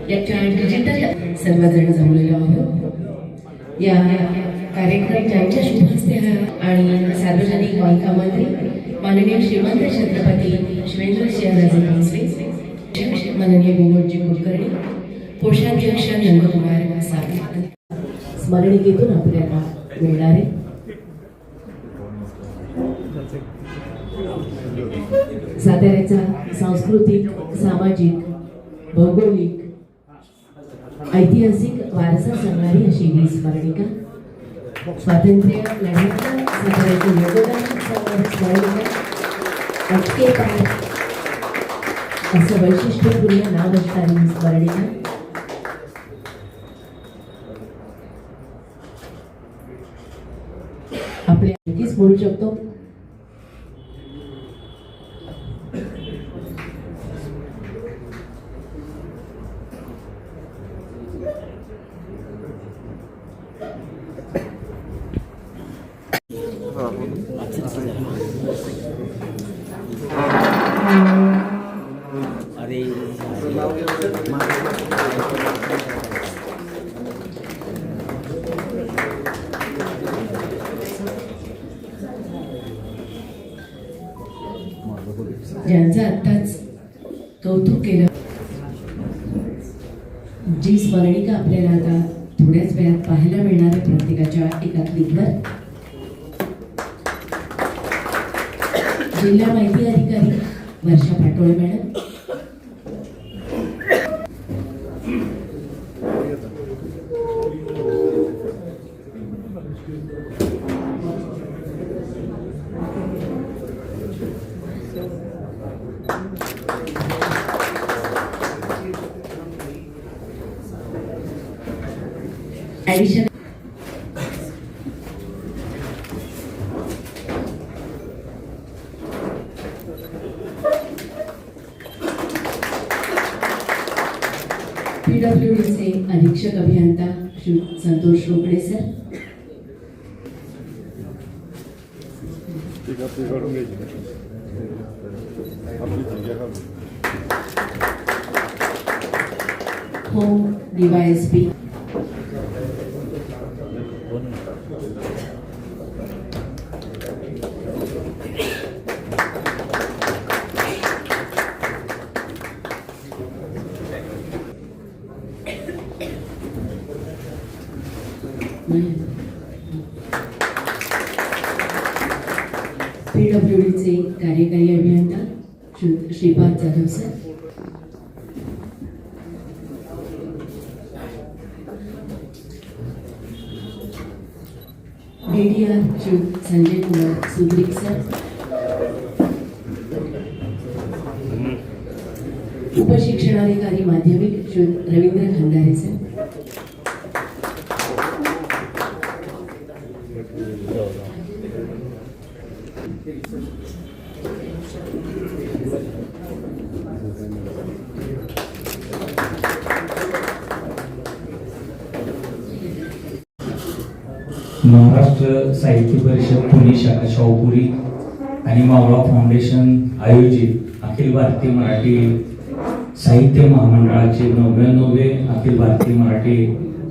याच्या डिजिटल सर्वजण जमलेलो आहोत. या कार्यक्रम ज्यांच्या शुभ हस्ते आणि सार्वजनिक बांधकाम मंत्री माननीय श्रीमंत छत्रपती शिवेंद्र सिंहराजे भोसले, माननीय विनोदजी कुलकर्णी, कोषाध्यक्ष नंदकुमार सावंत, स्मरणिकेतून आपल्याला मिळणारे साताऱ्याचा सांस्कृतिक, सामाजिक, भौगोलिक, ऐतिहासिक वारसा सांगणारी अशी ही स्मरणिका, स्वातंत्र्य लढ्यातलं साताऱ्याचे योगदान सांगणारी स्मरणिका, अटके पाय असं वैशिष्ट्यपूर्ण नाव असणारी ही स्मरणिका आपल्या नक्कीच बोलू शकतो. ज्यांचं आत्ताच कौतुक केलं, जी स्मरणिका आपल्याला आता थोड्याच वेळात पाहायला मिळणार आहे प्रत्येकाच्या एका क्लिकवर. जिल्हा माहिती अधिकारी वर्षा पाटोळे मॅडम, ॲडिशनल PWDचे अधीक्षक अभियंता Shri Santosh Rokade sir, home DYSP PWDचे कार्यकारी अभियंता Shripad Jadhav sir, DDR Shri Sanjay Kumar Sudrik sir, उपशिक्षणाधिकारी माध्यमिक श्री रवींद्र खंडारे सर, महाराष्ट्र साहित्य परिषद पुणे शाखा शाहूपुरी आणि मावळा फाउंडेशन आयोजित अखिल भारतीय मराठी साहित्य महामंडळाचे 99वे अखिल भारतीय मराठी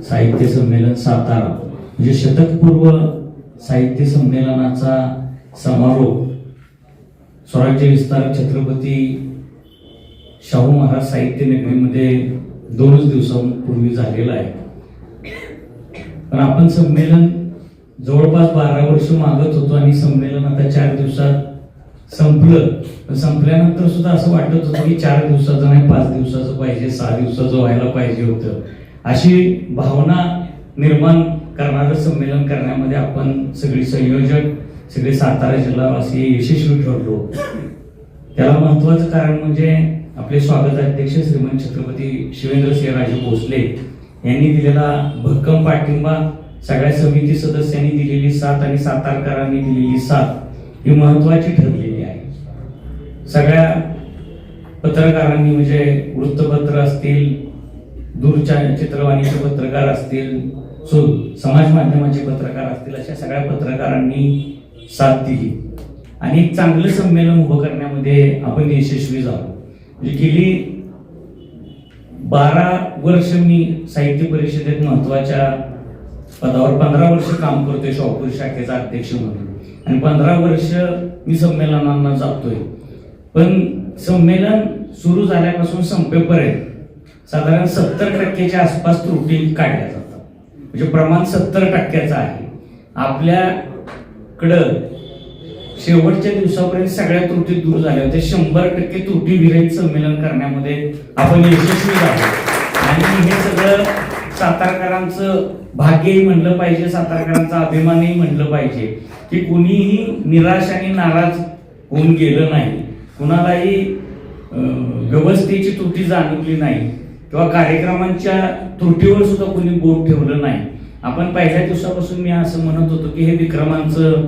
साहित्य संमेलन सातारा म्हणजे शतकपूर्व साहित्य संमेलनाचा समारोप स्वराज्य विस्तार छत्रपती शाहू महाराज साहित्य नगरीमध्ये 2 दिवसांपूर्वी झालेला आहे. पण आपण संमेलन जवळपास 12 वर्ष मागत होतो आणि संमेलन आता 4 दिवसात संपलं. संपल्यानंतर सुद्धा असं वाटत होतं की 4 दिवसाचं नाही 5 दिवसाचं पाहिजे, 6 दिवसाचं व्हायला पाहिजे होतं. अशी भावना निर्माण करणारं संमेलन करण्यामध्ये आपण सगळी संयोजक, सगळे सातारा जिल्हावासी यशस्वी ठरलो. त्याला महत्वाचं कारण म्हणजे आपले स्वागताध्यक्ष श्रीमंत छत्रपती शिवेंद्र सिंहराजे भोसले यांनी दिलेला भक्कम पाठिंबा, सगळ्या समिती सदस्यांनी दिलेली साथ आणि सातारकरांनी दिलेली साथ ही महत्वाची ठरलेली आहे. सगळ्या पत्रकारांनी म्हणजे वृत्तपत्र असतील, दूरचित्रवाणीचे पत्रकार असतील, समाज माध्यमाचे पत्रकार असतील, अशा सगळ्या पत्रकारांनी साथ दिली आणि एक चांगलं संमेलन उभं करण्यामध्ये आपण यशस्वी झालो. म्हणजे गेली 12 वर्ष मी साहित्य परिषदेत महत्वाच्या पदावर 15 वर्ष काम करतोय शाहूपुरी शाखेचा अध्यक्ष म्हणून, आणि 15 वर्ष मी संमेलनांना जातोय. पण संमेलन सुरू झाल्यापासून संपेपर्यंत साधारण 70% आसपास त्रुटी काढल्या जातात. म्हणजे प्रमाण 70% आहे. आपल्याकडं शेवटच्या दिवसापर्यंत सगळ्या त्रुटी दूर झाल्या होत्या. 100% त्रुटी विरहित संमेलन करण्यामध्ये आपण यशस्वी झालो. आणि हे सगळं सातारकरांचं भाग्यही म्हणलं पाहिजे, सातारकरांचा अभिमानही म्हणलं पाहिजे की कुणीही निराश आणि नाराज होऊन गेलं नाही. कुणालाही व्यवस्थेची त्रुटी जाणवली नाही किंवा कार्यक्रमांच्या त्रुटीवर सुद्धा कुणी बोट ठेवलं नाही. आपण पहिल्या दिवसापासून मी असं म्हणत होतो की हे विक्रमांचं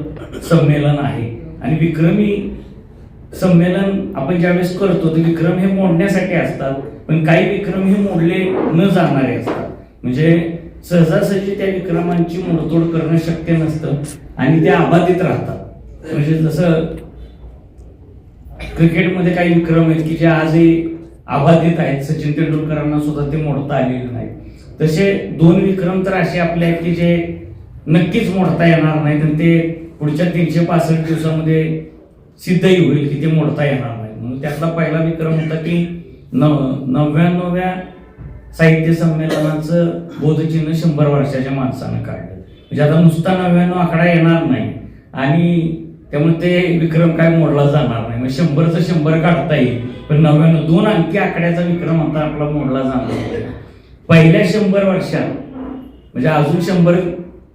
संमेलन आहे, आणि विक्रमी संमेलन आपण ज्यावेळेस करतो ते विक्रम हे मोडण्यासाठी असतात, पण काही विक्रम हे मोडले न जाणारे असतात. म्हणजे सहजासहजी त्या विक्रमांची मोडतोड करणं शक्य नसतं आणि ते अबाधित राहतात. म्हणजे जसं क्रिकेटमध्ये काही विक्रम आहेत की जे आजही अबाधित आहेत, सचिन तेंडुलकरांना सुद्धा ते मोडता आलेले नाही. तसे 2 विक्रम तर असे आपले आहेत की जे नक्कीच मोडता येणार नाहीत, आणि ते पुढच्या 365 दिवसामध्ये सिद्धही होईल की ते मोडता येणार नाही. म्हणून त्यातला पहिला विक्रम होता की 99व्या साहित्य संमेलनाचं बोधचिन्ह 100 वर्षाच्या माणसानं काढलं. म्हणजे आता नुसता 99 आकडा येणार नाही, आणि त्यामुळे ते विक्रम काय मोडला जाणार नाही. म्हणजे 100चं 100 काढता येईल, पण 99 2 अंकी आकड्याचा विक्रम आता आपला मोडला जाणार नाही. पहिल्या 100 वर्षात म्हणजे अजून 100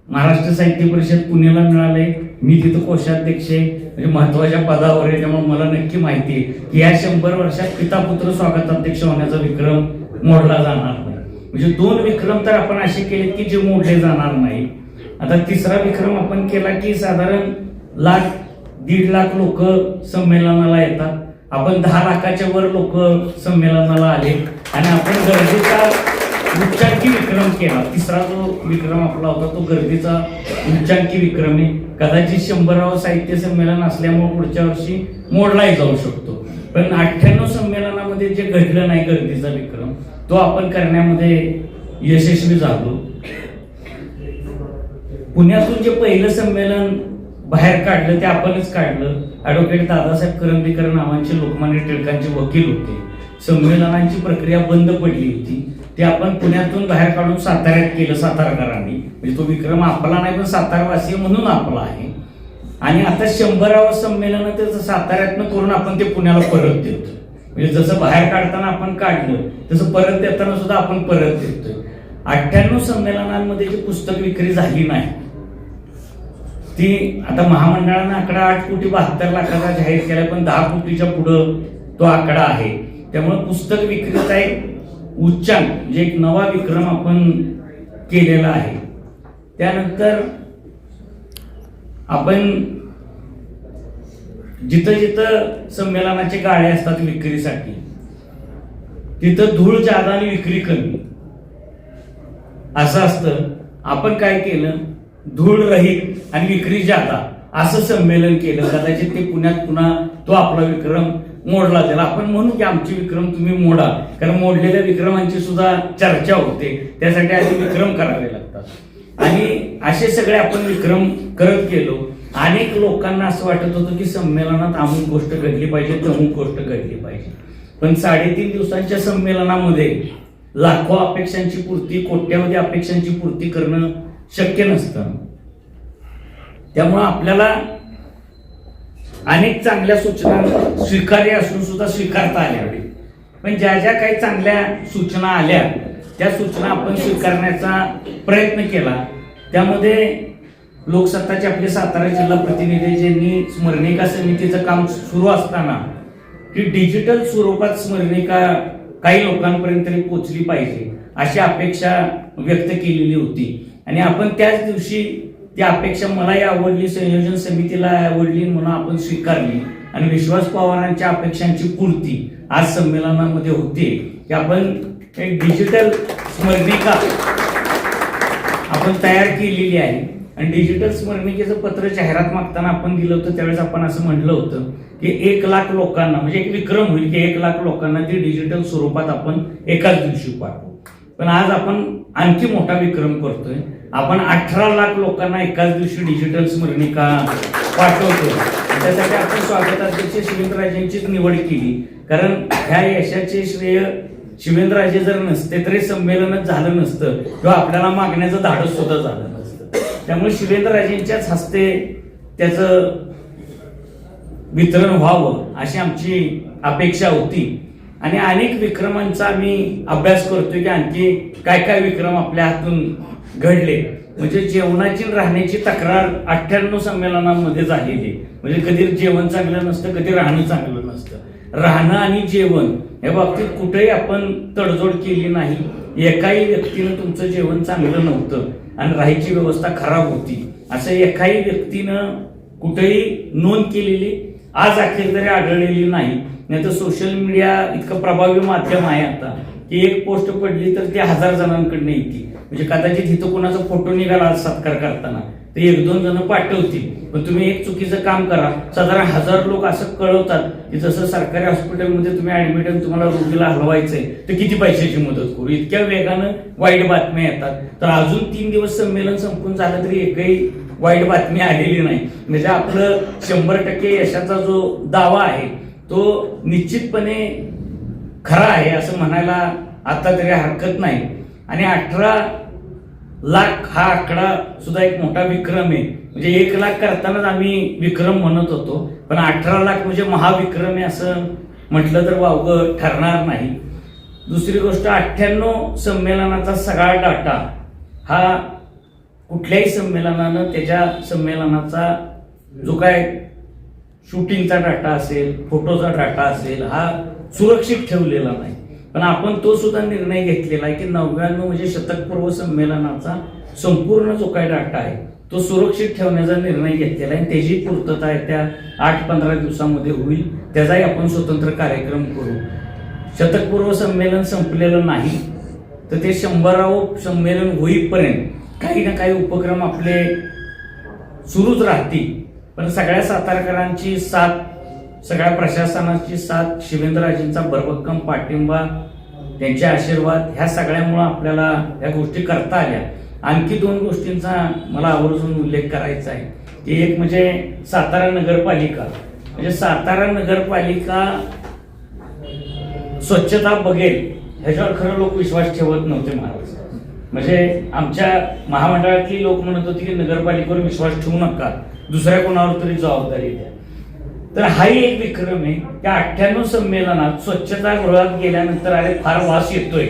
महाराष्ट्र साहित्य परिषद पुण्याला मिळाले. मी तिथं कोषाध्यक्ष आहे, म्हणजे महत्वाच्या पदावर आहे. त्यामुळे मला नक्की माहिती आहे की या 100 वर्षात पिता पुत्र स्वागताध्यक्ष होण्याचा विक्रम मोडला जाणार नाही. म्हणजे 2 विक्रम तर आपण असे केलेत की जे मोडले जाणार नाही. आता तिसरा विक्रम आपण केला की साधारण 1,00,000-1.5 लाख लोक संमेलनाला येतात. आपण 10 लाखाच्या वर लोक संमेलनाला आले, आणि आपण गर्दीचा उच्चांकी विक्रम केला. तिसरा जो विक्रम आपला होता तो गर्दीचा उच्चांकी विक्रम आहे. कदाचित 100वे साहित्य संमेलन असल्यामुळे पुढच्या वर्षी मोडलाही जाऊ शकतो, पण 98 संमेलनामध्ये जे घडलं नाही गर्दीचा विक्रम, तो आपण करण्यामध्ये यशस्वी झालो. पुण्यातून जे पहिलं संमेलन बाहेर काढलं ते आपणच काढलं. ॲडव्होकेट दादासाहेब करंदीकर नावांचे लोकमान्य टिळकांचे वकील होते. संमेलनांची प्रक्रिया बंद पडली होती, ते आपण पुण्यातून बाहेर काढून साताऱ्यात केलं सातारकरांनी. म्हणजे तो विक्रम आपला नाही, पण सातारवासी म्हणून आपला आहे. आणि आता 100वे संमेलन त्याचं साताऱ्यातनं करून आपण ते पुण्याला परत देतो. म्हणजे जसं बाहेर काढताना आपण काढलं तसं परत देताना सुद्धा आपण परत देतोय. 98 संमेलनांमध्ये जी पुस्तक विक्री झाली नाही ती आता महामंडळानं आकडा 8,72 लाखाचा जाहीर केला, पण 10 कोटीच्या पुढं तो आकडा आहे. त्यामुळे पुस्तक विक्रीचा एक उच्चांक म्हणजे एक नवा विक्रम आपण केलेला आहे. त्यानंतर आपण जिथं जिथं संमेलनाचे गाळे असतात विक्रीसाठी तिथं धूळ जादा आणि विक्री कमी असं असतं. आपण काय केलं, धूळ रहित आणि विक्री जादा असं संमेलन केलं. कदाचित ते पुण्यात पुन्हा तो आपला विक्रम मोडला जाईल. आपण म्हणू की आमचे विक्रम तुम्ही मोडा, कारण मोडलेल्या विक्रमांची सुद्धा चर्चा होते. त्यासाठी आधी विक्रम करावे लागतात, आणि असे सगळे आपण विक्रम करत गेलो. अनेक लोकांना असं वाटत होतं की संमेलनात अमुक गोष्ट घडली पाहिजे, तमुक गोष्ट घडली पाहिजे, पण 3.5 दिवसांच्या संमेलनामध्ये लाखो अपेक्षांची पूर्ती, कोट्यावधी अपेक्षांची पूर्ती करणं शक्य नसतं. त्यामुळं आपल्याला अनेक चांगल्या सूचना स्वीकार्य असून सुद्धा स्वीकारता आल्या. पण ज्या ज्या काही चांगल्या सूचना आल्या त्या सूचना आपण स्वीकारण्याचा प्रयत्न केला. त्यामध्ये लोकसत्ताचे आपले सातारा जिल्हा प्रतिनिधी ज्यांनी स्मरणिका समितीचं काम सुरू असताना की डिजिटल स्वरूपात स्मरणिका काही लोकांपर्यंत तरी पोहोचली पाहिजे अशी अपेक्षा व्यक्त केलेली होती, आणि आपण त्याच दिवशी ती अपेक्षा मलाही आवडली, संयोजन समितीला आवडली, म्हणून आपण स्वीकारली. आणि विश्वास पवारांच्या अपेक्षांची पूर्ती आज संमेलनामध्ये होते की आपण एक डिजिटल स्मरणिका आपण तयार केलेली आहे. आणि डिजिटल स्मरणिकेचं पत्र जाहिरात मागताना आपण दिलं होतं त्यावेळेस आपण असं म्हटलं होतं की 1,00,000 लोकांना, म्हणजे एक विक्रम होईल की 1,00,000 लोकांना ती डिजिटल स्वरूपात आपण एकाच दिवशी पाठवू. पण आज आपण आणखी मोठा विक्रम करतोय. आपण 18,00,000 लोकांना एकाच दिवशी डिजिटल स्मरणिका पाठवतोय. त्यासाठी आपण स्वागताध्यक्ष शिवेंद्रराजेंचीच निवड केली, कारण ह्या यशाचे श्रेय शिवेंद्रराजे जर नसते तरी संमेलनच झालं नसतं किंवा आपल्याला मागण्याचं धाडस सुद्धा झालं नसतं. त्यामुळे शिवेंद्रराजेंच्याच हस्ते त्याचं वितरण व्हावं अशी आमची अपेक्षा होती. आणि अनेक विक्रमांचा आम्ही अभ्यास करतोय की आणखी काय काय विक्रम आपल्या हातून घडले. म्हणजे जेवणाची राहण्याची तक्रार 98 संमेलनांमध्ये झालेली. म्हणजे कधी जेवण चांगलं नसतं, कधी राहणं चांगलं नसतं. राहणं आणि जेवण या बाबतीत कुठेही आपण तडजोड केली नाही. एकाही व्यक्तीनं तुमचं जेवण चांगलं नव्हतं आणि राहायची व्यवस्था खराब होती असं एकाही व्यक्तीनं कुठेही नोंद केलेली आज अखेर तरी आढळलेली नाही. नाही तर सोशल मीडिया इतकं प्रभावी माध्यम आहे आता की एक पोस्ट पडली तर ती 1000 जणांकडनं येते. म्हणजे कदाचित इथं कोणाचा फोटो निघाला सत्कार करताना ते 1-2 जण पाठवतील. पण तुम्ही एक चुकीचं काम करा, साधारण 1000 लोक असं कळवतात की जसं सरकारी हॉस्पिटलमध्ये तुम्ही ऍडमिट आणि तुम्हाला रोगीला हलवायचंय तर किती पैशाची मदत करू. इतक्या वेगानं वाईट बातम्या येतात. तर अजून 3 दिवस संमेलन संपून झालं तरी एकही वाईट बातमी आलेली नाही. म्हणजे आपलं 100% यशाचा जो दावा आहे तो निश्चितपणे खरा आहे असं म्हणायला आता तरी हरकत नाही. आणि 18,00,000 हा आकडा सुद्धा एक मोठा विक्रम आहे. म्हणजे 1,00,000 करतानाच आम्ही विक्रम म्हणत होतो, पण 18,00,000 म्हणजे महाविक्रम आहे असं म्हटलं तर वावगं ठरणार नाही. दुसरी गोष्ट 98 संमेलनाचा सगळा डाटा हा कुठल्याही संमेलनानं त्याच्या संमेलनाचा जो काय शूटिंगचा डाटा असेल, फोटोचा डाटा असेल हा सुरक्षित ठेवलेला नाही. पण आपण तो सुद्धा निर्णय घेतलेला आहे की 99 म्हणजे शतकपूर्व संमेलनाचा संपूर्ण जो काही डाटा आहे तो सुरक्षित ठेवण्याचा निर्णय घेतलेला आहे. त्याची पूर्तता आहे त्या 8-15 दिवसामध्ये होईल. त्याचाही आपण स्वतंत्र कार्यक्रम करू. शतकपूर्व संमेलन संपलेलं नाही तर ते 100रावं संमेलन होईपर्यंत काही ना काही उपक्रम आपले सुरूच राहतील. पण सगळ्या सातारकरांची साथ, सगळ्या प्रशासनाची साथ, शिवेंद्रराजेंचा भरभक्कम पाठिंबा, त्यांचे आशीर्वाद ह्या सगळ्यामुळे आपल्याला या गोष्टी करता आल्या. आणखी 2 गोष्टींचा मला आवर्जून उल्लेख करायचा आहे की एक म्हणजे सातारा नगरपालिका. म्हणजे सातारा नगरपालिका स्वच्छता बघेल ह्याच्यावर खरं लोक विश्वास ठेवत नव्हते महाराज. म्हणजे आमच्या महामंडळातली लोक म्हणत होती की नगरपालिकेवर विश्वास ठेवू नका, दुसऱ्या कोणावर तरी जबाबदारी द्या. तर हाही एक विक्रम आहे. त्या 98 संमेलनात स्वच्छतागृहात गेल्यानंतर अरे फार वास येतोय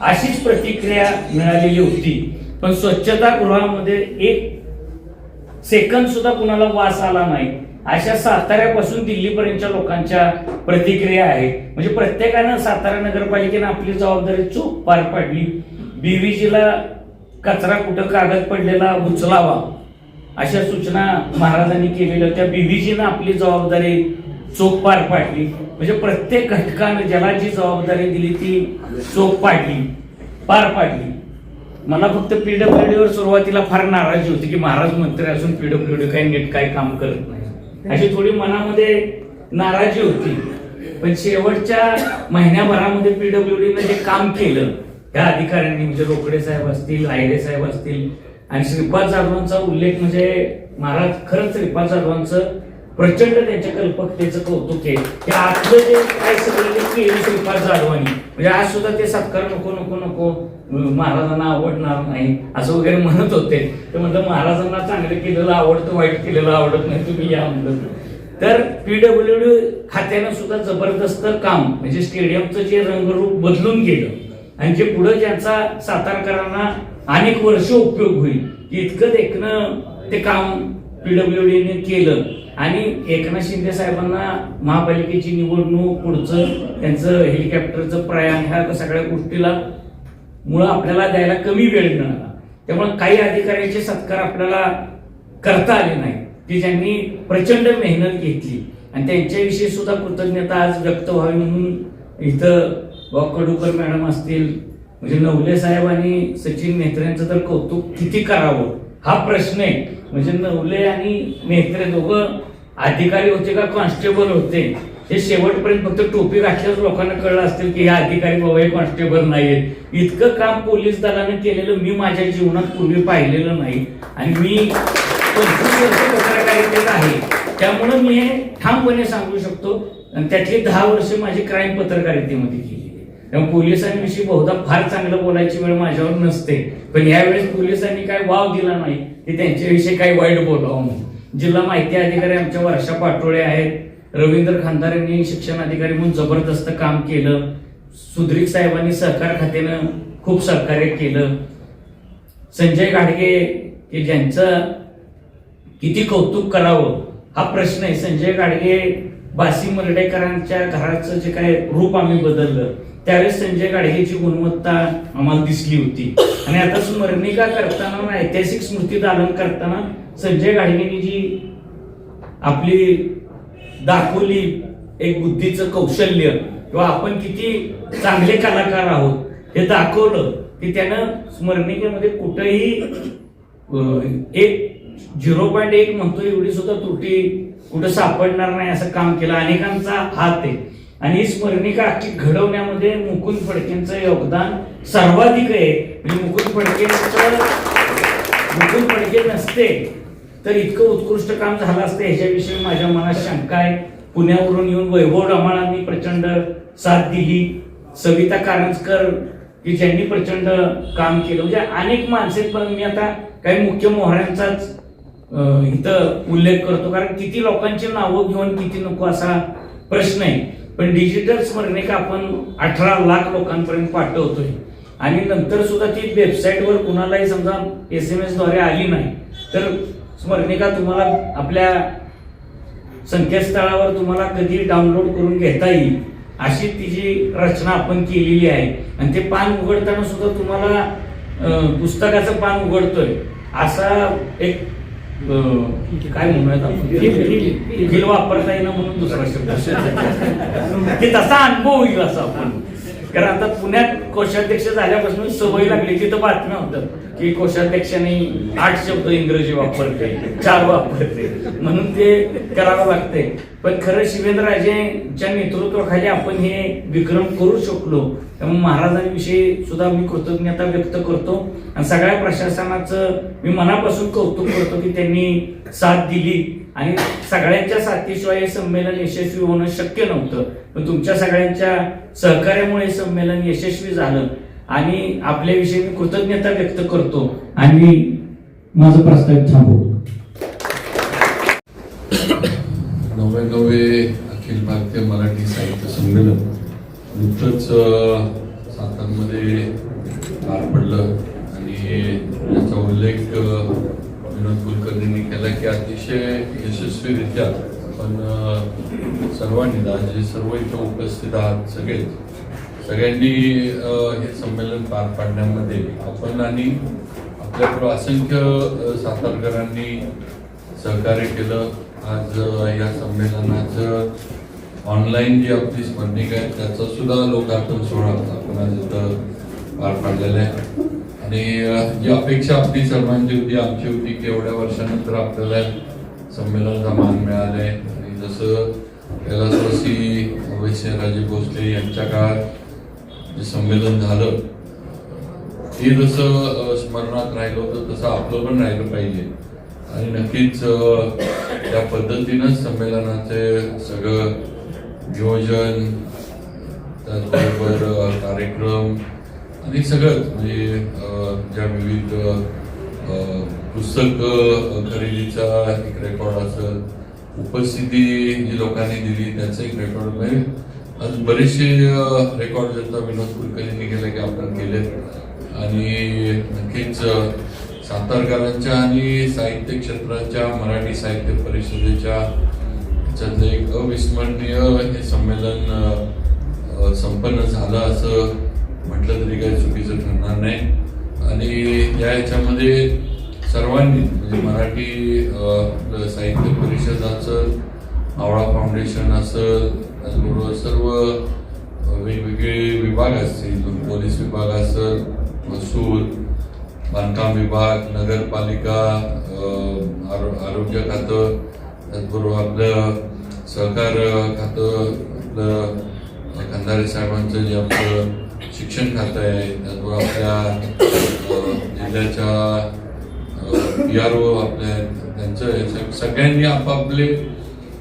अशीच प्रतिक्रिया मिळालेली होती. पण स्वच्छतागृहामध्ये 1 सेकंद सुद्धा कुणाला वास आला नाही अशा साताऱ्यापासून दिल्लीपर्यंतच्या लोकांच्या प्रतिक्रिया आहेत. म्हणजे प्रत्येकानं सातारा नगरपालिकेनं आपली जबाबदारी चोख पार पाडली. बीव्हीजीला कचरा कुठं कागद पडलेला उचलावा अशा सूचना महाराजांनी केलेल्या होत्या. बीव्हीजीनं आपली जबाबदारी चोख पार पाडली. म्हणजे प्रत्येक घटकानं ज्याला जी जबाबदारी दिली ती चोख पार पाडली. मला फक्त पीडब्ल्यूडीवर सुरुवातीला फार नाराजी होती की महाराज मंत्री असून पीडब्ल्यूडी काही नीट काही काम करत नाही अशी थोडी मनामध्ये नाराजी होती. पण शेवटच्या महिन्याभरामध्ये पीडब्ल्यूडीनं जे काम केलं त्या अधिकाऱ्यांनी, म्हणजे रोकडे साहेब असतील, आयरे साहेब असतील आणि श्रीपाद जाधवांचा उल्लेख, म्हणजे महाराज खरंच श्रीपाद जाधवांचं प्रचंड त्यांच्या कल्पकतेचं कौतुक आहे की आतलं जे काय सगळं केलं श्रीपाद जाधवांनी. म्हणजे आज सुद्धा ते सत्कार नको नको नको महाराजांना आवडणार नाही असं वगैरे म्हणत होते. तर म्हटलं महाराजांना चांगलं केलेलं आवडतं, वाईट केलेलं आवडत नाही, तुम्ही या म्हणलं. तर पीडब्ल्यूडी खात्यानं सुद्धा जबरदस्त काम, म्हणजे स्टेडियमचं जे रंगरूप बदलून गेलं आणि जे पुढे ज्यांचा सातारकरांना अनेक वर्ष उपयोग होईल इतकं देखणं ते काम पीडब्ल्यूडीने केलं. आणि एकनाथ शिंदे साहेबांना महापालिकेची निवडणूक, पुढचं त्यांचं हेलिकॉप्टरचं प्रयाण ह्या सगळ्या गोष्टीला मुळे आपल्याला द्यायला कमी वेळ मिळाला. त्यामुळे काही अधिकाऱ्यांचे सत्कार आपल्याला करता आले नाही की ज्यांनी प्रचंड मेहनत घेतली आणि त्यांच्याविषयी सुद्धा कृतज्ञता आज व्यक्त व्हावी म्हणून इथं कडूकर मॅडम असतील, म्हणजे नवले साहेब आणि सचिन नेत्रे यांचं तर कौतुक किती करावं हा प्रश्न आहे. म्हणजे नवले आणि नेत्रे दोघं अधिकारी होते का कॉन्स्टेबल होते हे शेवटपर्यंत फक्त टोपी घातल्याच लोकांना कळलं असतील की हे अधिकारी बाबा हे कॉन्स्टेबल नाहीये. इतकं काम पोलीस दलाने केलेलं मी माझ्या जीवनात पूर्वी पाहिलेलं नाही. आणि मी 25 वर्ष पत्रकारितेत आहे, त्यामुळे मी हे ठामपणे सांगू शकतो. आणि त्यातली 10 वर्ष माझी क्राईम पत्रकारितेमध्ये केली. त्यामुळे पोलिसांविषयी बहुधा फार चांगलं बोलायची वेळ माझ्यावर नसते, पण यावेळेस पोलिसांनी काय वाव दिला नाही की त्यांच्याविषयी काही वाईट बोलावं म्हणून. जिल्हा माहिती अधिकारी आमच्या वर्षा पाटोळे आहेत. रवींद्र खानदार यांनी शिक्षण अधिकारी म्हणून जबरदस्त काम केलं. सुद्रिक साहेबांनी सहकार खात्यानं खूप सहकार्य केलं. संजय गाडगे की ज्यांचं किती कौतुक करावं हा प्रश्न आहे. संजय गाडगे बासी मर्डेकरांच्या घराचं जे काय रूप आम्ही बदललं त्यावेळेस संजय गाडगेची गुणवत्ता आम्हाला दिसली होती. आणि आता स्मरणिका करताना ऐतिहासिक स्मृती दालन करताना संजय गाडगेंनी जी आपली दाखवली एक बुद्धीचं कौशल्य किंवा आपण किती चांगले कलाकार आहोत हे दाखवलं की त्यानं स्मरणिकेमध्ये कुठेही एक 0.1 म्हणतो एवढी सुद्धा त्रुटी कुठं सापडणार नाही असं काम केलं. अनेकांचा हात आहे. आणि ही स्मरणिका अख्खी घडवण्यामध्ये मुकुंद फडकेंचं योगदान सर्वाधिक आहे. म्हणजे मुकुंद फडके नसते तर इतकं उत्कृष्ट काम झालं असतं ह्याच्याविषयी माझ्या मनात शंका आहे. पुण्यावरून येऊन वैभव डमाळांनी प्रचंड साथ दिली. सविता कारंजकर की ज्यांनी प्रचंड काम केलं. म्हणजे अनेक माणसे, पण मी आता काही मुख्य मोहऱ्यांचाच इथं उल्लेख करतो कारण किती लोकांची नावं घेऊन किती नको असा प्रश्न आहे. पण डिजिटल स्मरणिका आपण 18 लाख लोकांपर्यंत पाठवतोय आणि नंतर सुद्धा ती वेबसाईटवर कुणालाही समजा SMS द्वारे आली नाही तर स्मरणिका तुम्हाला आपल्या संकेतस्थळावर तुम्हाला कधी डाउनलोड करून घेता येईल अशी तिची रचना आपण केलेली आहे. आणि ते पान उघडताना सुद्धा तुम्हाला पुस्तकाचं पान उघडतोय असा एक काय म्हणूयात फील वापरता येणं म्हणून दुसरा शब्द ते तसा अनुभव होईल असं आपण. कारण आता पुण्यात कोषाध्यक्ष झाल्यापासून सवय लागली. तिथं बातम्या होतात की कोषाध्यक्षांनी 8 शब्द इंग्रजी वापरते 4 वापरते म्हणून ते करावं लागतंय. पण खरं शिवेंद्रराजेंच्या नेतृत्वाखाली आपण हे विक्रम करू शकलो. त्यामुळे महाराजांविषयी सुद्धा मी कृतज्ञता व्यक्त करतो आणि सगळ्या प्रशासनाचं मी मनापासून कौतुक करतो की त्यांनी साथ दिली. आणि सगळ्यांच्या साथीशिवाय हे संमेलन यशस्वी होणं शक्य नव्हतं, पण तुमच्या सगळ्यांच्या सहकार्यामुळे संमेलन यशस्वी झालं आणि आपल्याविषयी मी कृतज्ञता व्यक्त करतो आणि माझं प्रस्ताव थांबवतो. 99 अखिल भारतीय मराठी साहित्य संमेलन नुकतंच सातारमध्ये पार पडलं आणि याचा उल्लेख विनोद कुलकर्णींनी केला की अतिशय यशस्वीरित्या आपण सर्वांनी जे सर्व इथं उपस्थित आहात सगळ्यांनी हे संमेलन पार पाडण्यामध्ये आपण आणि आपल्याकडं असंख्य सातारकरांनी सहकार्य केलं. आज या संमेलनाचं ऑनलाईन जी आपली स्मरणिका आहे त्याचा सुद्धा लोकार्पण सोहळा आपण आज इथं पार पाडलेला आहे. आणि जी अपेक्षा आपली सर्वांची होती आमची होती की एवढ्या वर्षानंतर आपल्याला संमेलनाचा मान मिळालाय. आणि जसं कैलासवासी वैश्यराजे भोसले यांच्या काळात जे संमेलन झालं ते जसं स्मरणात राहिलं होतं तसं आपलं पण राहिलं पाहिजे. आणि नक्कीच त्या पद्धतीनंच संमेलनाचे सगळं नियोजन त्याचबरोबर कार्यक्रम आणि सगळंच म्हणजे ज्या विविध पुस्तक खरेदीचा एक रेकॉर्ड असेल, उपस्थिती जी लोकांनी दिली त्याचं एक रेकॉर्ड म्हणजे आज बरेचसे रेकॉर्ड ज्यांचा विनोद कुलकर्णींनी केले की आपण केले. आणि नक्कीच सातारकरांच्या आणि साहित्य क्षेत्राच्या मराठी साहित्य परिषदेच्या याच्यातलं एक अविस्मरणीय हे संमेलन संपन्न झालं असं म्हटलं तरी काही चुकीचं ठरणार नाही. आणि या याच्यामध्ये सर्वांनी म्हणजे मराठी साहित्य परिषद असेल, आवळा फाउंडेशन असेल, त्याचबरोबर सर्व वेगवेगळे विभाग असतील, पोलीस विभाग असेल, महसूल, बांधकाम विभाग, नगरपालिका, आरोग्य खातं, त्याचबरोबर आपलं सहकार खातं, आपलं खंदारे साहेबांचं जे आपलं शिक्षण खातं आहे, त्याचबरोबर आपल्या जिल्ह्याच्या PRO आपल्या त्यांचं सगळ्यांनी आपापले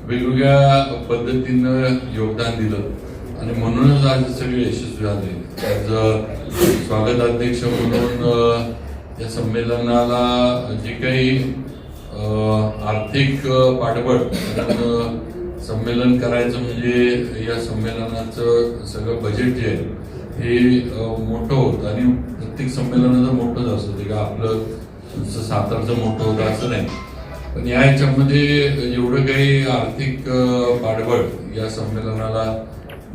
वेगवेगळ्या पद्धतीनं योगदान दिलं आणि म्हणूनच आज सगळे यशस्वी झाले. आज स्वागताध्यक्ष म्हणून या संमेलनाला जे काही आर्थिक पाठबळ, संमेलन करायचं म्हणजे या संमेलनाचं सगळं बजेट जे आहे हे मोठं होतं आणि प्रत्येक संमेलनाचं मोठंच असतं. ते का आपलं सातारचं मोठं होतं असं नाही, पण या ह्याच्यामध्ये एवढं काही आर्थिक पाठबळ या संमेलनाला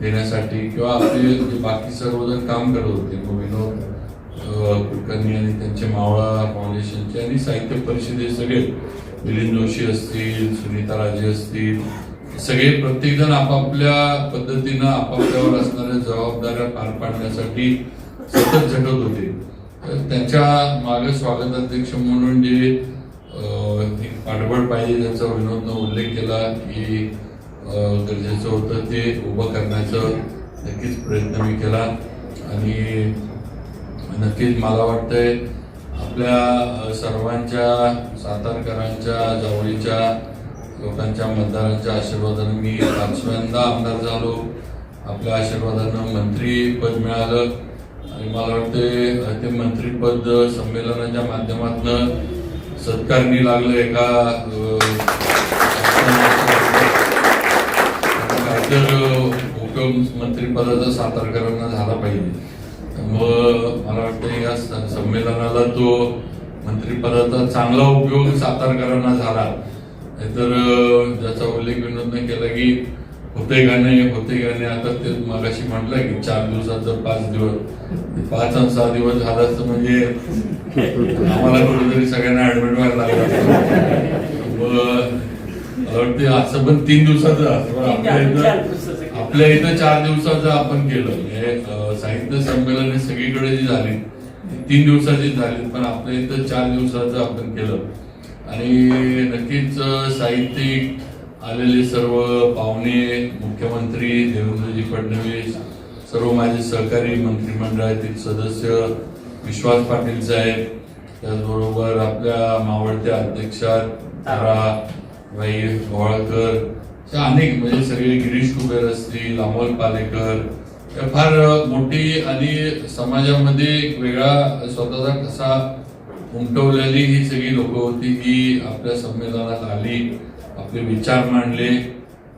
देण्यासाठी किंवा आपले जे बाकी सर्वजण काम करत होते, मग विनोद कुलकर्णी आणि त्यांचे मावळा फाउंडेशनचे आणि साहित्य परिषदे सगळे, मिलिंद जोशी असतील, सुनीता राजे असतील, सगळे प्रत्येकजण आपापल्या पद्धतीनं आपापल्यावर असणाऱ्या जबाबदाऱ्या पार पाडण्यासाठी सतत झटत होते. त्यांच्या मागे स्वागताध्यक्ष म्हणून जे एक पाठबळ पाहिजे ज्याचा विनोदनं उल्लेख केला की गरजेचं होतं ते उभं करण्याचं नक्कीच प्रयत्न मी केला आणि नक्कीच मला वाटतंय आपल्या सर्वांच्या सातारकरांच्या जवळच्या लोकांच्या मतदारांच्या आशीर्वादानं मी 5व्यांदा आमदार झालो. आपल्या आशीर्वादानं मंत्रीपद मिळालं आणि मला वाटतं ते मंत्रीपद संमेलनाच्या माध्यमातून सत्कारणी लागलं. एका काहीतर उपयोग मंत्रीपदाचा सातारकरांना झाला पाहिजे. मग मला वाटतं या संमेलनाला तो मंत्रीपदाचा चांगला उपयोग सातारकरांना झाला. तर ज्याचा उल्लेख विनोदने केला की होते गाणे आता ते मगाशी म्हटलं की 4 दिवसाचं 5 दिवस 5 आणि 6 दिवस झाला असतं म्हणजे आम्हाला कुठेतरी सगळ्यांना ऍडमिट व्हायला लागलं. मला वाटतं असं पण 3 दिवसाचं आपल्या इथं 4 दिवसाचं आपण केलं. साहित्य संमेलन सगळीकडे जी झाली 3 दिवसाची झाली, पण आपल्या इथं 4 दिवसाचं आपण केलं. आणि नक्कीच साहित्यिक आलेले सर्व पाहुणे, मुख्यमंत्री देवेंद्रजी फडणवीस, सर्व माझे सहकारी मंत्रिमंडळातील सदस्य, विश्वास पाटील साहेब, त्याचबरोबर आपल्या मावळत्या अध्यक्षा ताराबाई गोवाळकर, अनेक म्हणजे सगळे गिरीश कुबेर असतील, अमोल पालेकर, फार मोठी आणि समाजामध्ये एक वेगळा स्वतःचा कसा उमटवलेली ही सगळी लोक होती की आपल्या संमेलनात आली, आपले विचार मांडले.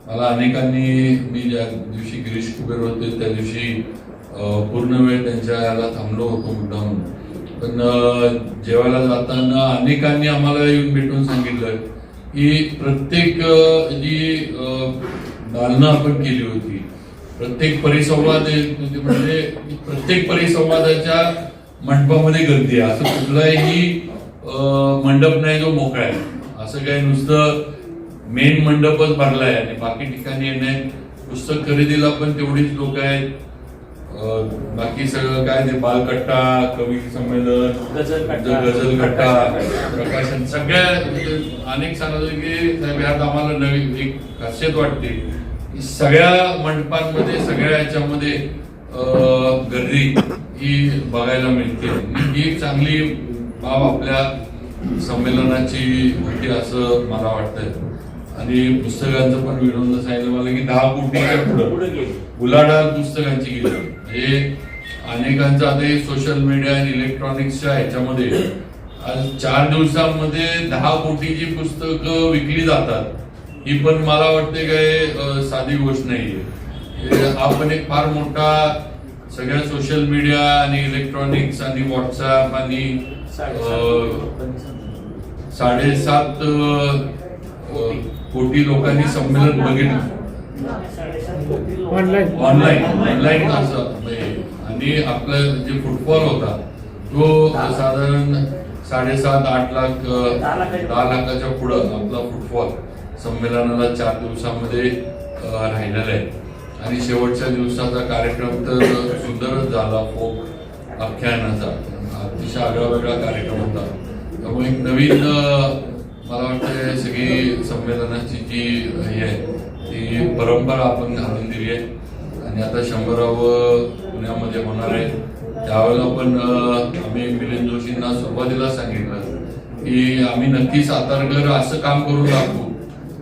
मला अनेकांनी, मी ज्या दिवशी गिरीश कुबेर होते त्या दिवशी पूर्ण वेळ त्यांच्या याला थांबलो होतो मुद्दाम, पण जेवायला जाताना अनेकांनी आम्हाला येऊन भेटून सांगितलं की प्रत्येक जी दालनं आपण केली होती, प्रत्येक परिसंवाद म्हणजे प्रत्येक परिसंवादाच्या मंडपामध्ये गर्दी आहे. असं कुठलाही मंडप नाही जो मोकळा आहे. असं काही नुसतं मेन मंडपच भरलाय आणि बाकी ठिकाणी नाही. पुस्तक खरेदीला पण तेवढीच लोक आहेत. बाकी सगळं काय ते बालकट्टा, कवी संमेलन, गझल कट्टा, प्रकाशन, सगळ्या अनेक सांगितलं की साहेब ह्यात आम्हाला नवीन एक खासियत वाटते. सगळ्या मंडपांमध्ये सगळ्या ह्याच्यामध्ये गर्दी ही बघायला मिळते. ही एक चांगली बाब आपल्या संमेलनाची होती असं मला वाटतंय. आणि पुस्तकांचं पण विनोद सांगितलं मला की 10 कोटीच्या पुढे उलाढाल पुस्तकांची गेली. म्हणजे अनेकांचं आता सोशल मीडिया आणि इलेक्ट्रॉनिक्सच्या ह्याच्यामध्ये आज 4 दिवसांमध्ये 10 कोटीची पुस्तकं विकली जातात. ही पण मला वाटते काय साधी गोष्ट नाहीये. हा पण एक फार मोठा सगळ्या सोशल मीडिया आणि इलेक्ट्रॉनिक्स आणि व्हॉट्सअप आणि 7.5 कोटी लोकांनी संमेलन बघितलं ऑनलाईन असं. आणि आपला जे फुटबॉल होता तो साधारण 7.5-8 लाख 10 लाखाच्या पुढं आपला फुटबॉल संमेलनाला 4 दिवसामध्ये राहिलेला आहे. आणि शेवटच्या दिवसाचा कार्यक्रम तर सुंदरच झाला. फोक आख्यानाचा अतिशय आगळा वेगळा कार्यक्रम होता. त्यामुळे एक नवीन मला वाटतं सगळी संमेलनाची जी हे आहे ती परंपरा आपण घालून दिली आहे. आणि आता 100वे पुण्यामध्ये होणार आहे. त्यावेळेला पण आम्ही मिलिंद जोशींना सुरुवातीला सांगितलं की आम्ही नक्की सातारकर असं काम करून दाखवू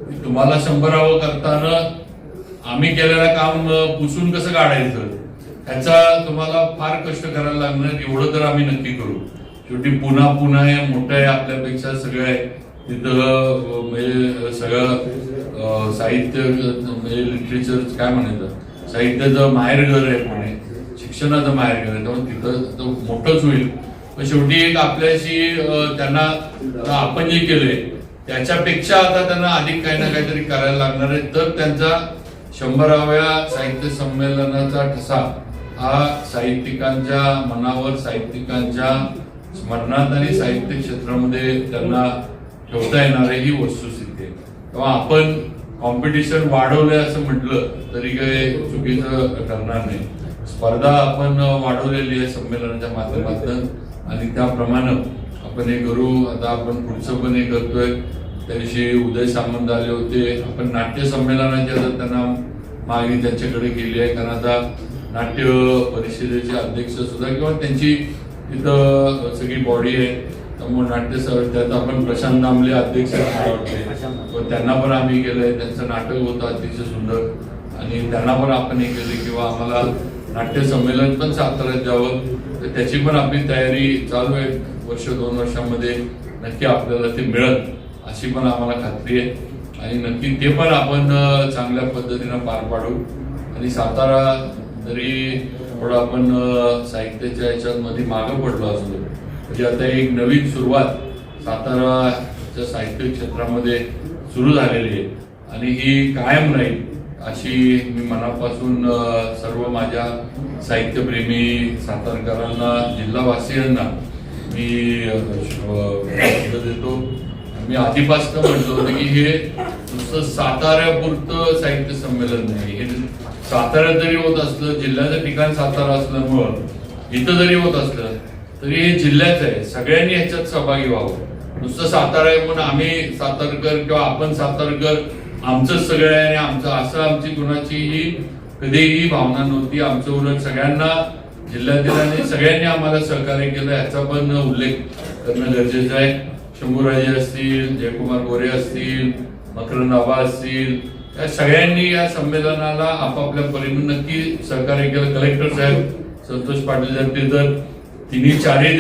की तुम्हाला 100वे करताना आम्ही केलेलं काम पुसून कसं काढायचं ह्याचा तुम्हाला फार कष्ट करायला लागणार, एवढं तर आम्ही नक्की करू. शेवटी पुणे आहे, मोठं आहे, आपल्यापेक्षा सगळं आहे तिथं. म्हणजे सगळं साहित्य म्हणजे लिटरेचर काय म्हणायचं, साहित्याचं माहेरघर आहे पुणे, शिक्षणाचं माहेरघर आहे. त्यामुळे तिथं मोठंच होईल. पण शेवटी एक आपल्याशी त्यांना आपण जे केलंय त्याच्यापेक्षा आता त्यांना अधिक काही ना काहीतरी करायला लागणार आहे. तर त्यांचा 100व्या साहित्य संमेलनाचा ठसा हा साहित्यिकांच्या मनावर, साहित्यिकांच्या स्मरणात आणि साहित्य क्षेत्रामध्ये त्यांना ठेवता येणार ही वस्तुस्थिती आहे. तेव्हा आपण कॉम्पिटिशन वाढवलंय असं म्हटलं तरी काही चुकीचं ठरणार नाही. स्पर्धा आपण वाढवलेली आहे संमेलनाच्या माध्यमातून आणि त्याप्रमाणे आपण हे करू. आता आपण पुढचं पण हे करतोय. त्या दिवशी उदय सामंत आले होते. आपण नाट्य संमेलनाची आता त्यांना मागणी त्यांच्याकडे केली आहे, कारण आता नाट्य परिषदेचे अध्यक्ष सुद्धा किंवा त्यांची तिथं सगळी बॉडी आहे. त्यामुळे नाट्य त्यात आपण प्रशांत दामले अध्यक्ष होते, त्यांना पण आम्ही केलंय. त्यांचं नाटक होतं अतिशय सुंदर आणि त्यांना पण आपण हे केलं किंवा आम्हाला नाट्य संमेलन पण साताऱ्यात द्यावं, तर त्याची पण आपली तयारी चालू आहे. 1-2 वर्षामध्ये नक्की आपल्याला ते मिळत अशी पण आम्हाला खात्री आहे आणि नक्की ते पण आपण चांगल्या पद्धतीनं पार पाडू. आणि सातारा जरी थोडं आपण साहित्याच्या याच्यामध्ये मागं पडलो असलो म्हणजे आता एक नवीन सुरुवात साताराच्या साहित्य क्षेत्रामध्ये सुरू झालेली आहे आणि ही कायम राहील अशी मी मनापासून सर्व माझ्या साहित्यप्रेमी सातारकरांना, जिल्हावासियांना मी देतो. मी आधीपासून म्हटलं होतं की हे नुसतं साताऱ्यापुरतं साहित्य संमेलन नाही. हे साताऱ्यात जरी होत असलं, जिल्ह्याचं ठिकाण सातारा असल्यामुळं इथं जरी होत असलं तरी हे जिल्ह्याचं आहे. सगळ्यांनी ह्याच्यात सहभागी व्हावं. नुसतं सातारा आहे म्हणून आम्ही सातारकर किंवा आपण सातारकर आमचंच सगळं आहे आणि आमचं असं आमची कुणाचीही कधीही भावना नव्हती. आमचं उलट सगळ्यांना जिल्ह्यातील आणि सगळ्यांनी आम्हाला सहकार्य केलं याचा पण उल्लेख करणं गरजेचं आहे. शंभूराजे असतील, जयकुमार गोरे असतील, मकरंद आबा असतील, या सगळ्यांनी या संमेलनाला आपापल्या परीने नक्की सहकार्य केलं. कलेक्टर साहेब संतोष पाटील जगते तर तिन्ही चारही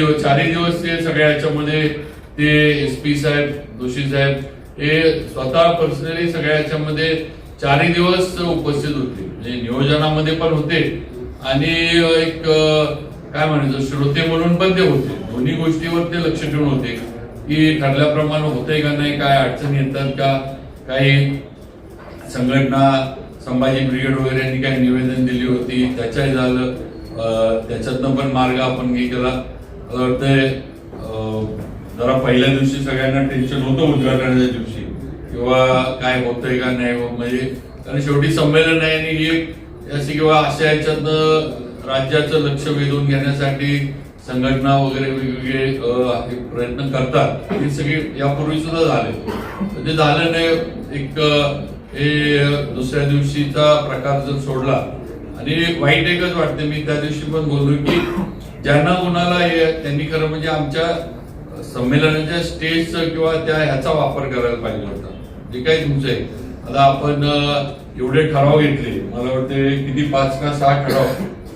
दिवस ते सगळ्या याच्यामध्ये ते SP साहेब, जोशी साहेब हे स्वतः पर्सनली सगळ्या याच्यामध्ये 4 दिवस उपस्थित होते. म्हणजे नियोजनामध्ये पण होते आणि एक काय म्हणायचं श्रोते म्हणून पण ते होते. दोन्ही गोष्टीवर ते लक्ष ठेवून होते की ठरल्याप्रमाणे होतंय का नाही, काय अडचणी येतात का, काही संघटना संभाजी ब्रिगेड वगैरे यांनी काही निवेदन दिली होती त्याच्याही झालं. त्याच्यातनं पण मार्ग आपण केला. मला वाटतंय जरा पहिल्या दिवशी सगळ्यांना टेन्शन होतं उद्घाटनाच्या दिवशी किंवा काय होतंय का नाही, म्हणजे कारण शेवटी संमेलन आहे आणि ही अशी किंवा अशा याच्यातनं राज्याचं लक्ष वेधून घेण्यासाठी संघटना वगैरे वेगवेगळे प्रयत्न करतात. हे सगळे यापूर्वी सुद्धा झाले. ते झालं नाही. एक हे दुसऱ्या दिवशीचा प्रकार जर सोडला आणि वाईट एकच वाटते, मी त्या दिवशी पण बोललो की ज्यांना कोणाला त्यांनी खरं म्हणजे आमच्या संमेलनाच्या स्टेजचं किंवा त्या ह्याचा वापर करायला पाहिजे होता. जे काही तुमचं आहे आता आपण एवढे ठराव घेतले, मला वाटते किती 5 का 6 ठराव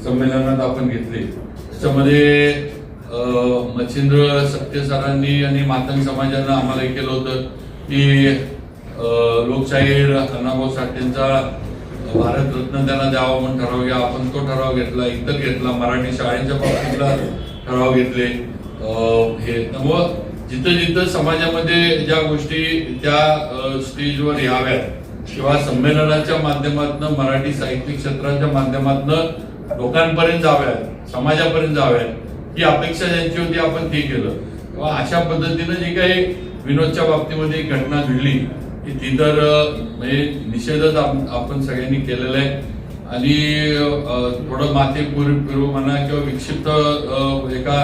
संमेलनात आपण घेतले. त्याच्यामध्ये मच्छिंद्र सक्ते सरांनी आणि मातंग समाजानं आम्हाला केलं होतं की लोकशाहीर अण्णाभाऊ साठेंचा भारतरत्न त्यांना द्यावा म्हणून ठराव घ्या. आपण तो ठराव घेतला, इतर घेतला, मराठी शाळेच्या बाबतीतला ठराव घेतले. हे त्यामुळं जिथं जिथं समाजामध्ये ज्या गोष्टी त्या स्टेजवर याव्यात किंवा संमेलनाच्या माध्यमातून मराठी साहित्य क्षेत्राच्या माध्यमातून लोकांपर्यंत जाव्यात, समाजापर्यंत जाव्यात ही अपेक्षा ज्यांची होती आपण ते केलं. किंवा अशा पद्धतीनं जी काही विनोदच्या बाबतीमध्ये घटना घडली ती तर म्हणजे निषेधच आपण सगळ्यांनी केलेला आहे. आणि थोडं माथे फिरू म्हणा किंवा विक्षिप्त एका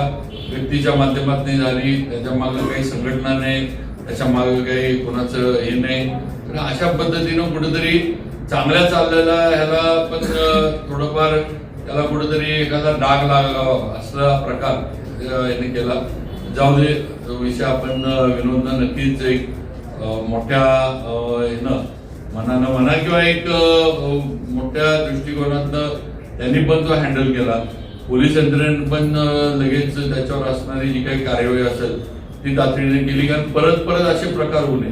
व्यक्तीच्या माध्यमातून झाली, त्याच्या मागे काही संघटना नाही, त्याच्या मागे काही कोणाचं हे नाही. तर अशा पद्धतीनं कुठेतरी चांगल्या चाललेला ह्याला पण थोडंफार त्याला कुठेतरी एखादा डाग लागावा असला प्रकार याने केला. जाऊ दे, तो विषय आपण विनोदनं नक्कीच एक मोठ्या मनानं म्हणा किंवा एक मोठ्या दृष्टिकोनातनं त्यांनी पण तो हँडल केला. पोलीस यंत्रणेने पण लगेच त्याच्यावर असणारी जी काही कार्यवाही असेल ती तातडीने केली, कारण परत परत असे प्रकार होऊ नये.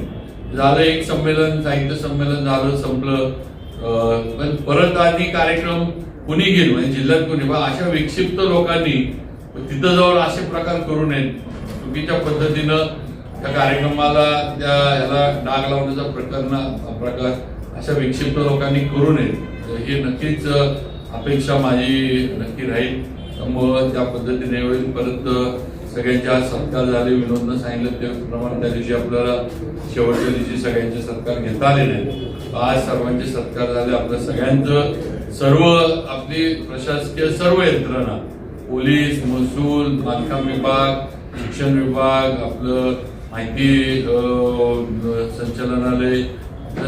झालं एक संमेलन, साहित्य संमेलन झालं, संपलं, पण परत आणि कार्यक्रम कुणी घेईल म्हणजे जिल्ह्यात कुणी अशा विक्षिप्त लोकांनी तिथं जाऊन असे प्रकार करू नयेत. चुकीच्या पद्धतीनं त्या कार्यक्रमाला त्या ह्याला डाग लावण्याचा प्रकार अशा विक्षिप्त लोकांनी करू नये हे नक्कीच अपेक्षा माझी नक्की राहील. त्यामुळं त्या पद्धतीने होईल. परत सगळ्यांचे सत्कार झाले, विनोदनं सांगितलं त्याप्रमाणे त्या दिवशी आपल्याला शेवटच्या दिवशी सगळ्यांचे सत्कार घेता आले नाही. आज सर्वांचे सत्कार झाले. आपल्या सगळ्यांचं सर्व आपली प्रशासकीय सर्व यंत्रणा, पोलीस, महसूल, बांधकाम विभाग, शिक्षण विभाग, आपलं माहिती संचालनालय,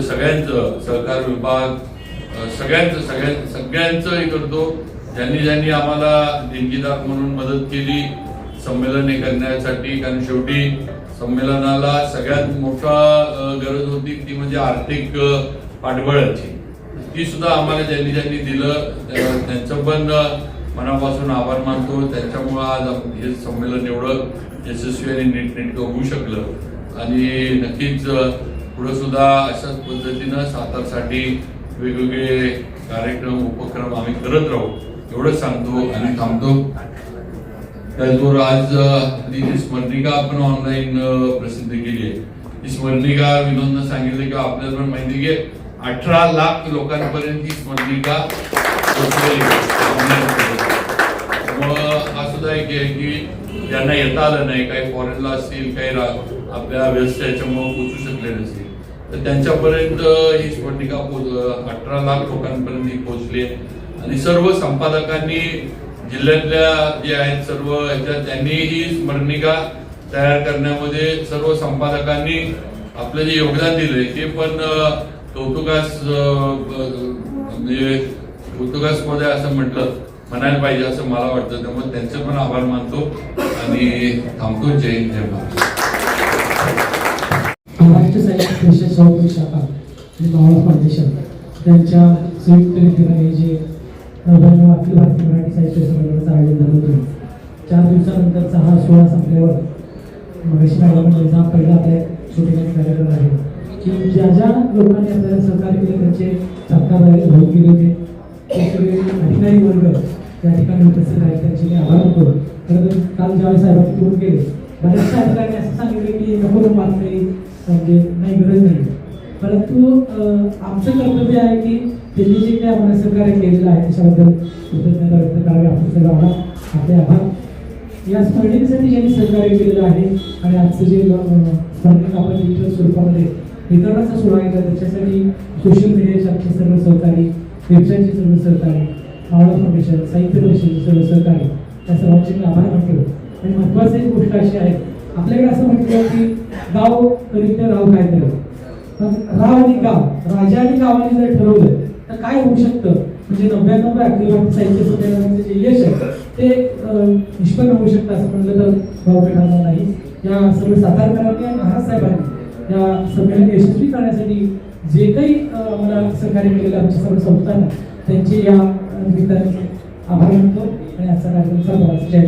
सगळ्यांचं सहकार विभाग, सगळ्यांचं हे करतो. ज्यांनी आम्हाला देणगीदार म्हणून मदत केली संमेलन हे करण्यासाठी, कारण शेवटी संमेलनाला सगळ्यात मोठा गरज होती ती म्हणजे आर्थिक पाठबळाची. ती सुद्धा आम्हाला ज्यांनी दिलं त्यांचं पण मनापासून आभार मानतो. त्यांच्यामुळं आज हे संमेलन एवढं यशस्वी आणि नीटनेटकं होऊ शकलं. आणि नक्कीच पुढे सुद्धा अशाच पद्धतीनं सातारसाठी वेगवेगळे कार्यक्रम उपक्रम आम्ही करत राहू एवढंच सांगतो आणि थांबतो. त्याचबरोबर आज आपली जी स्मरणिका आपण ऑनलाईन प्रसिद्ध केली आहे, ती स्मरणिका विनोदनं सांगितलं किंवा आपल्याला पण माहिती की 18 लाख लोकांपर्यंत ही स्मरणिका पोहोचलेली हा सुद्धा एक आहे की ज्यांना येता आलं नाही, काही फॉरेनला असतील, काही आपल्या व्यस्त याच्यामुळे पोहोचू शकले नसतील, तर त्यांच्यापर्यंत ही स्मरणिका 18 लाख लोकांपर्यंत ही पोहोचली. आणि सर्व संपादकांनी जिल्ह्यातल्या जे आहेत सर्व ह्याच्यात त्यांनी ही स्मरणिका तयार करण्यामध्ये सर्व संपादकांनी आपलं जे योगदान दिलंय ते पण कौतुकास्पद आहे असं म्हणायला पाहिजे असं मला वाटतं. त्यामुळे त्यांचे पण आभार मानतो आणि थांबतो. जय हिंद, जय महाराष्ट्र. महाराष्ट्र साहित्य परिषद चौथी शाखा आणि मावळा फाउंडेशन त्यांच्या संयुक्त विद्यमाने जे 99 अखिल भारतीय मराठी साहित्य संमेलनाचं आयोजन झालं होतं. 4 दिवसानंतरचा हा सोहळा संपल्यावर मगाशी मॅडम पहिला आपल्या छोटेखानी कार्यक्रम आहे की ज्या लोकांनी आपल्याला सहकार्य केले त्यांचे सत्कार होत गेले होते ते सगळे अधिकारी वर्ग त्या ठिकाणी उपस्थित आहेत, त्यांचे मी आभार मानतो. खरं तर काल ज्यावेळेस साहेबांनी घेऊन गेले बऱ्याचशा अधिकाऱ्यांनी असं सांगितलं की नको मात्र म्हणजे नाही, गरज नाही, परंतु आमचं कर्तव्य आहे की त्यांनी जे काही आम्हाला सहकार्य केलेलं आहे त्याच्याबद्दल कृतज्ञता व्यक्त करावी. आपण सर्वांना आपले आभार. या स्पर्धेसाठी ज्यांनी सहकार्य केलेलं आहे आणि आजचं जे स्पर्धेत आपण डिजिटल स्वरूपामध्ये वितरणाचा सोहळा घेतला त्याच्यासाठी सोशल मीडियाचे आमचे सर्व सहकारी, वेबसाईटचे सर्व सहकारी, मावळा फाउंडेशन, साहित्य परिषदेचे सर्व सहकारी, त्या सर्वांचे मी आभार मानतो. आणि महत्त्वाची एक गोष्ट अशी आहे, आपल्याकडे असं म्हटलं की गाव करीत राव काय करत, राव आणि गाव, राजा आणि गावाने जर ठरवलं तर काय होऊ शकतं, म्हणजे 99 अखिल भारतीय साहित्य संमेलनाचे जे यश आहे ते निष्पन्न होऊ शकतं असं म्हटलं तर वावगं ठरणार नाही. या सर्व सातारकरांनी आणि महाराज साहेबांनी या संमेलन यशस्वी करण्यासाठी जे काही आम्हाला सहकार्य केलेलं आमच्या सर्व संस्थांना त्यांचे या निमित्ताने आभार मानतो आणि आजचा कार्यक्रम सर्वांचा जय.